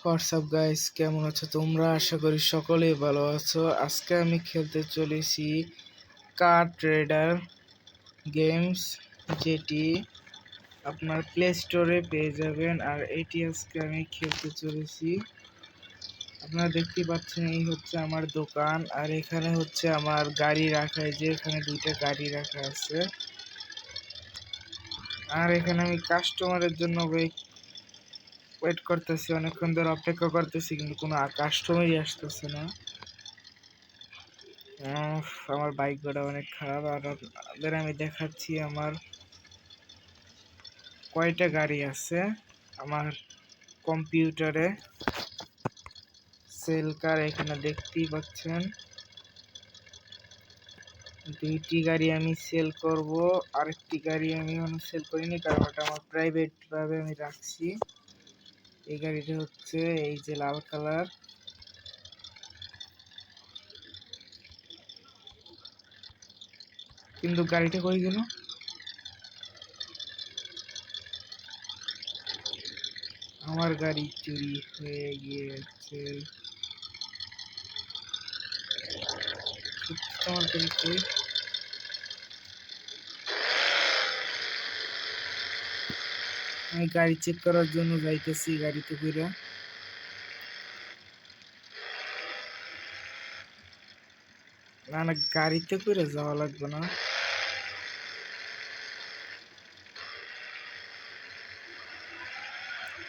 WhatsApp guys, কেমন আছো তোমরা? আশা করি সকলেই ভালো আছো। আজকে আমি খেলতে চলেছি কার ট্রেডার গেমস, যেটি আপনার প্লে স্টোরে পেয়ে যাবেন। আর এটি আজকে আমি খেলতে চলেছি। আপনারা দেখতে পাচ্ছেন, এই হচ্ছে আমার দোকান, আর এখানে হচ্ছে আমার গাড়ি রাখা। যে এখানে দুইটা গাড়ি রাখা আছে, আর এখানে আমি কাস্টমারের জন্য ওয়েট করতেছি। অনেকক্ষণ ধরে অপেক্ষা করতেছি, কিন্তু কোনো কাস্টমারই আসতেছে না। আমার বাইকটা অনেক খারাপ। আর আপনাদের আমি দেখাচ্ছি আমার কয়টা গাড়ি আছে আমার কম্পিউটারে। সেল কার এখানে দেখতেই পাচ্ছেন, দুইটি গাড়ি আমি সেল করব। আরেকটি গাড়ি আমি সেল করিনি, কারণ ওটা আমার প্রাইভেট ভাবে আমি রাখছি। এই গাড়িটা হচ্ছে এই যে লাল কালার। কিন্তু গাড়িটা কই গেল? আমার গাড়ি চুরি হয়ে গিয়েছে। আমার গাড়ি কই? আমি গাড়ি চেক করার জন্য যাইতেছি গাড়িতে কইরা। না না, গাড়িতে করে যাওয়া লাগবে না।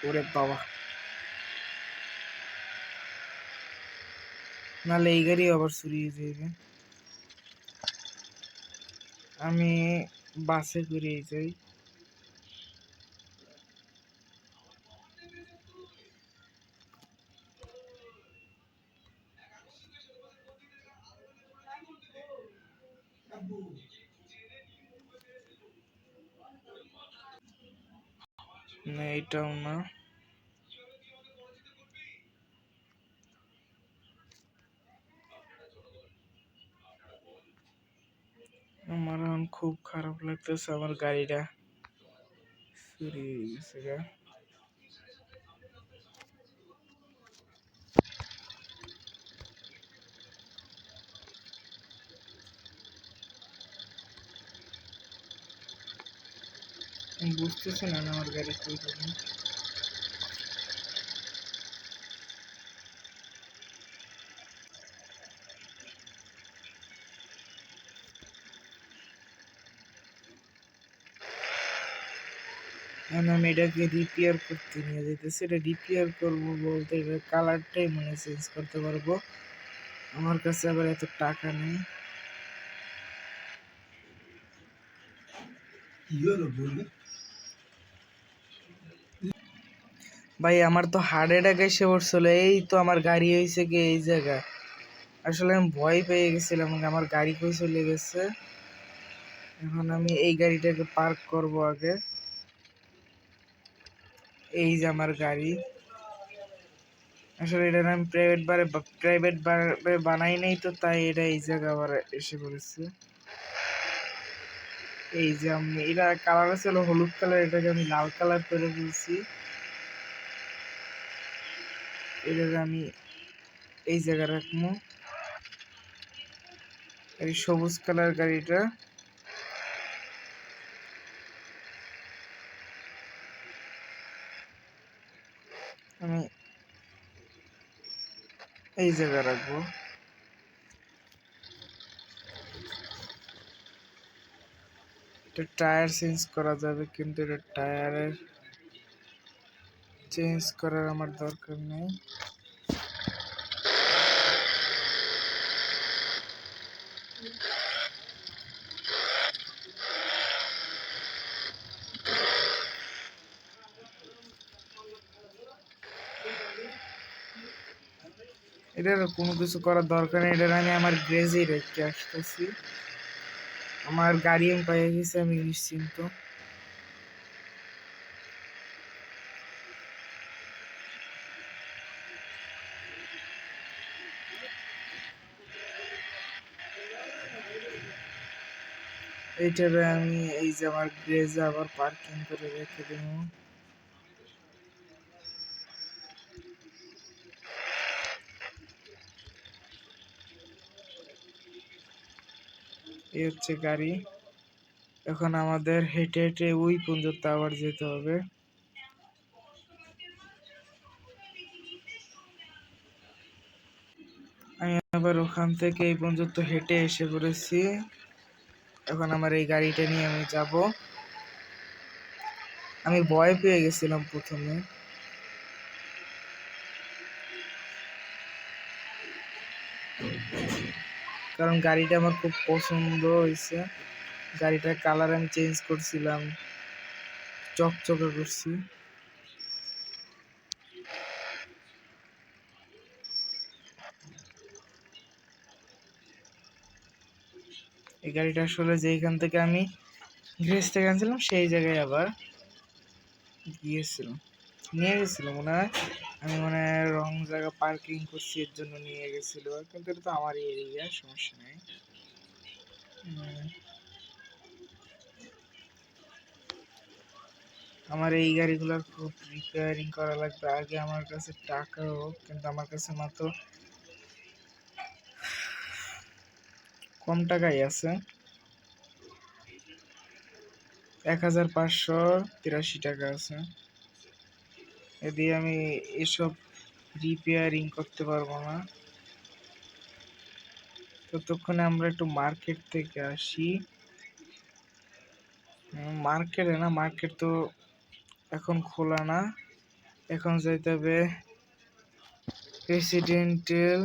ওরে বাবা, নাহলে এই গাড়ি আবার চুরি হয়ে যাবে। আমি বাসে করে যাই। না, এটাও না। আমার এখন খুব খারাপ লাগতেছে, আমার গাড়িটা চুরি হয়ে গেছে গা। আমি বুঝতেছি না আমার গাড়ি কই যাবে। আমি এটাকে রিপেয়ার করতে নিয়ে যেতেছি। এটা রিপেয়ার করবো বলতে কালারটাই মনে চেঞ্জ করতে পারবো। আমার কাছে আবার এত টাকা নেই। ভাই, আমার তো হার্ট অ্যাটাক এসে পড়ছিল। এই তো আমার গাড়ি হয়েছে কি এই জায়গায়। আসলে আমি ভয় পেয়ে গেছিলাম, আমার গাড়ি কই চলে গেছে। এখন আমি এই গাড়িটাকে পার্ক করব আগে। এই যে আমার গাড়ি। আসলে এটা আমি প্রাইভেট বানাই নাই, তো তাই এটা এই জায়গা আবার এসে পড়েছে। এই যে আমি, এটা কালার ছিল হলুদ কালার, এটাকে আমি লাল কালার করে দিয়েছি। এটাকে আমি এই জায়গায় রাখবো। এই সবুজ কালার গাড়িটা আমি এই জায়গায় রাখবো। এটা টায়ার চেঞ্জ করা যাবে, কিন্তু এটা টায়ারের চেঞ্জ করার আমার দরকার নেই। এটার কোনো কিছু করার দরকার নেই। এটার আমি আমার গ্রেজেই রেখে আসতেছি। আমার গাড়ি আমি পেয়ে গেছি, আমি নিশ্চিন্ত। এইটারে আমি এই যে আমার গ্রেজে আবার পার্কিং করে রেখে দেবো। এই হচ্ছে গাড়ি। এখন আমাদের হেঁটে হেঁটে ওই পর্যন্ত আবার যেতে হবে। আমি আবার ওখান থেকে এই পর্যন্ত হেঁটে এসে পড়েছি। এখন আমার এই গাড়িটা নিয়ে আমি যাব। আমি ভয় পেয়ে গেছিলাম প্রথমে, কারণ গাড়িটা আমার খুব পছন্দ হয়েছে। গাড়িটার কালার আমি চেঞ্জ করছিলাম, চকচকে করছি। এই গাড়িটা আসলে যেখান থেকে আমি গ্যারেজ থেকে আনছিলাম সেই জায়গায় আবার গিয়েছিলাম, নিয়ে গেছিল মনে হয়। আমি মানে রং জায়গা পার্কিং করছি, এর জন্য নিয়ে গেছিল। কিন্তু এটা তো আমারই এরিয়া, সমস্যা নেই। আমার এই গাড়িগুলোর খুব রিপেয়ারিং করা লাগবে। আগে আমার কাছে টাকা হোক, কিন্তু আমার কাছে মাত্র কম টাকাই আছে, 1583 টাকা আছে। এ দিয়ে আমি এসব রিপেয়ারিং করতে পারবো না। ততক্ষণে আমরা একটু মার্কেট থেকে আসি। মার্কেটে না, মার্কেট তো এখন খোলা না। এখন যাইতে হবে রেসিডেন্টাল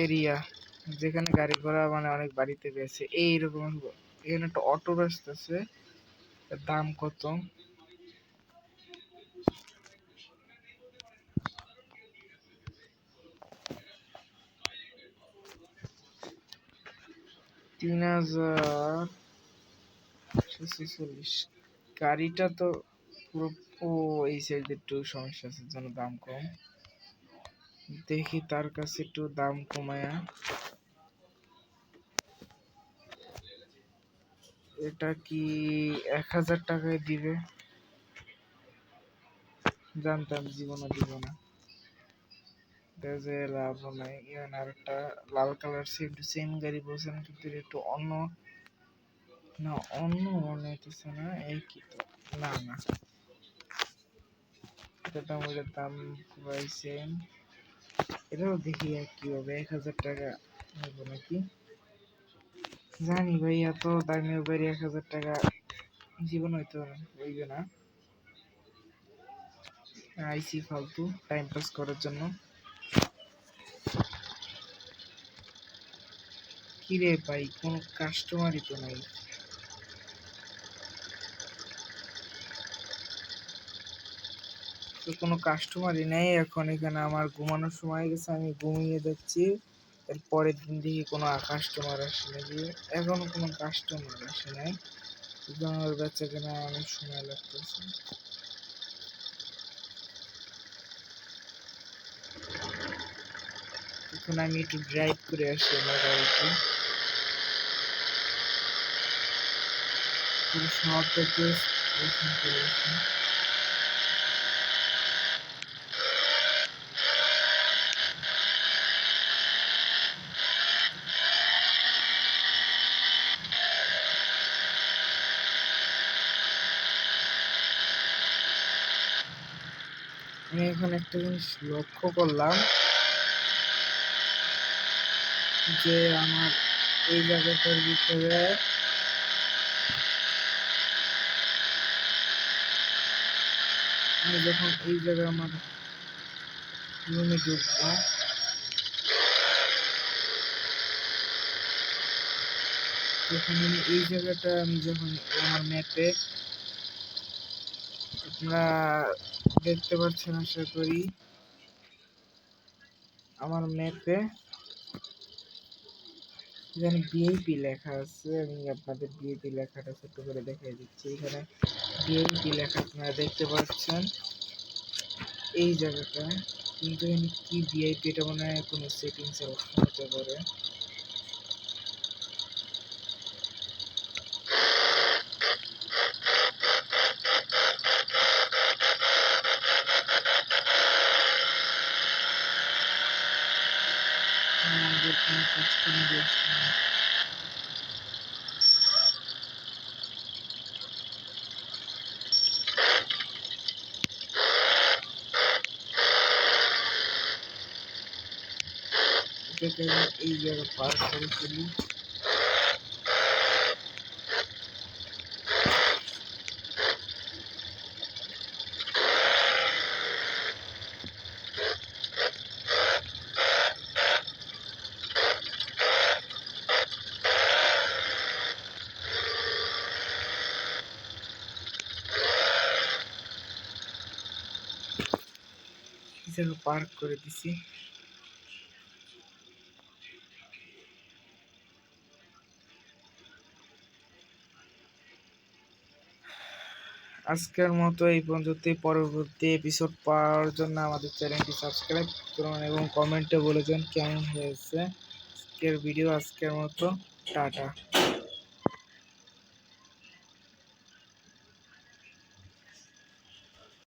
এরিয়া, যেখানে গাড়ি ঘোড়া মানে অনেক বাড়িতে বেছে এইরকম। এখানে একটা অটো ব্যস্ত আছে, দাম কত? 3046। গাড়িটা তো পুরো, ও এই সাইড একটু সমস্যা আছে, জন্য দাম কম। দেখি তার কাছে একটু দাম কমায়া। এটা কি 1000 টাকায় দিবে? জানতাম জীবনে দিব না। যে লাভ নাই। এখানে আর একটা লাল কালার সেম গাড়ি বলছেন, কিন্তু একটু অন্য না, অন্য মনে হইতেছে না। এই কি তো, না না, এটা আমাদের দাম পাইছেন। এটাও দেখি কি হবে, 1000 টাকা নেব নাকি। জানি ভাই, এত দামি বাড়ি 1000 টাকা জীবন হইতে হইবে না। আইসি ফালতু টাইম পাস করার জন্য। কিরে ভাই, কোনো কাস্টমারই তো নাই। তো কোনো কাস্টমারই নেই এখন এখানে। আমার ঘুমানোর সময় গেছে, আমি ঘুমিয়ে যাচ্ছি। এর পরের দিন দেখি কোনো কাস্টমার আসে নাকি, এখনো কোনো কাস্টমার আসে নাই। আমার বেচা কেনা অনেক সময় লাগতেছে। এখন আমি একটু ড্রাইভ করে আসি আমার গাড়িতে। পুরো শহরটাকে পরিষ্কার করে আসি। আমি এখন একটা জিনিস লক্ষ্য করলাম, যে আমার এই জায়গাটার ভিতরে আমি যখন এই জায়গায় আমার রুমে ঢুকবো, তখন আমি এই জায়গাটা আমি যখন আমার ম্যাপে, আপনারা দেখতে পাচ্ছেন আশা করি, আমার ম্যাপে এখানে বিআইপি লেখা আছে। আমি আপনাদের বিআইপি লেখাটা ছোট করে দেখাই দিচ্ছি। এখানে বিআইপি লেখা আপনারা দেখতে পাচ্ছেন এই জায়গাটা। কিন্তু এখানে কি বিআইপি, এটা মনে হয় কোনো সেটিংস এর অপশন হতে পারে। আমাদের কোনো কাস্টমার আসছে না। থেকে আমি এই জায়গা পার করে ফেলি। এই জায়গা পার্ক করে দিছি। আজকের মতো এই পর্যন্তই। পরবর্তী এপিসোড পাওয়ার জন্য আমাদের চ্যানেলটি সাবস্ক্রাইব করুন এবং কমেন্টে বলে যান কেমন হয়েছে আজকের ভিডিও। আজকের মতো টাটা।